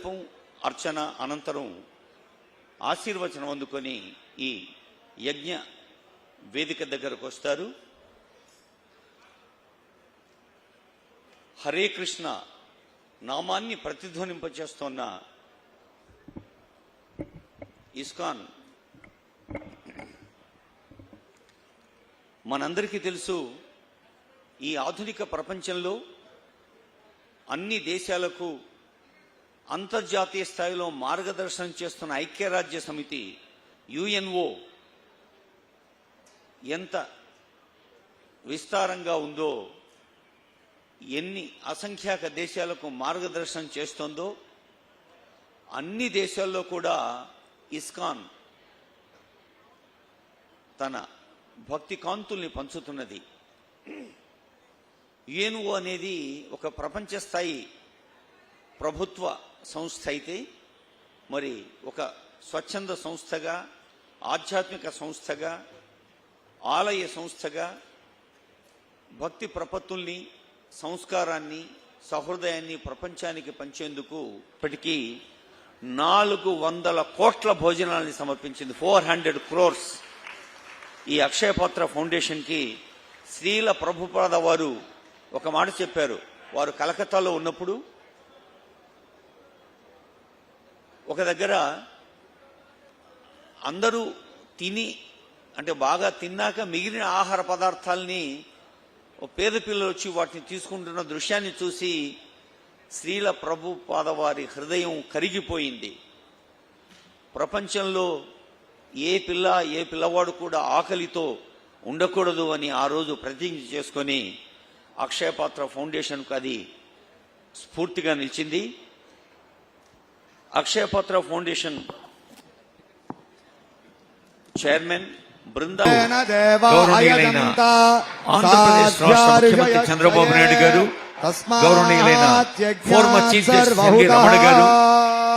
మండపం అర్చన అనంతరం ఆశీర్వచనం అందుకొని ఈ యజ్ఞ వేదిక దగ్గరకు వస్తారు. హరే కృష్ణ నామాన్ని ప్రతిధ్వనింపచేస్తున్న ఇస్కాన్ మనందరికీ తెలుసు, ఈ ఆధునిక ప్రపంచంలో అన్ని దేశాలకు అంతర్జాతీయ స్థాయిలో మార్గదర్శనం చేస్తున్న ఐక్యరాజ్య సమితి యుఎన్ఓ ఎంత విస్తారంగా ఉందో, ఎన్ని అసంఖ్యాక దేశాలకు మార్గదర్శనం చేస్తోందో, అన్ని దేశాల్లో కూడా ఇస్కాన్ తన భక్తి కాంతుల్ని పంచుతున్నది. యుఎన్ఓ అనేది ఒక ప్రపంచ స్థాయి ప్రభుత్వ సంస్థ అయితే, మరి ఒక స్వచ్ఛంద సంస్థగా, ఆధ్యాత్మిక సంస్థగా, ఆలయ సంస్థగా భక్తి ప్రపత్తుల్ని, సంస్కారాన్ని, సహృదయాన్ని ప్రపంచానికి పంచేందుకు ఇప్పటికీ 400 కోట్ల భోజనాలని సమర్పించింది. 400 crores. ఈ అక్షయపాత్ర ఫౌండేషన్కి శ్రీల ప్రభుపాద వారు ఒక మాట చెప్పారు. వారు కలకత్తాలో ఉన్నప్పుడు ఒక దగ్గర అందరూ తిని, అంటే బాగా తిన్నాక మిగిలిన ఆహార పదార్థాలని పేద పిల్లలు వచ్చి వాటిని తీసుకుంటున్న దృశ్యాన్ని చూసి శ్రీల ప్రభుపాద వారి హృదయం కరిగిపోయింది. ప్రపంచంలో ఏ పిల్లవాడు కూడా ఆకలితో ఉండకూడదు అని ఆ రోజు ప్రతిజ్ఞ చేసుకొని అక్షయపాత్ర ఫౌండేషన్కు అది స్ఫూర్తిగా నిలిచింది. అక్షయపాత్ర ఫౌండేషన్ చైర్మన్ గౌరవనీయులైన ఆంధ్రప్రదేశ్ రాష్ట్ర ముఖ్యమంత్రి చంద్రబాబు నాయుడు గారు, గౌరవనీయులైన former chief justice NV Ramana గారు,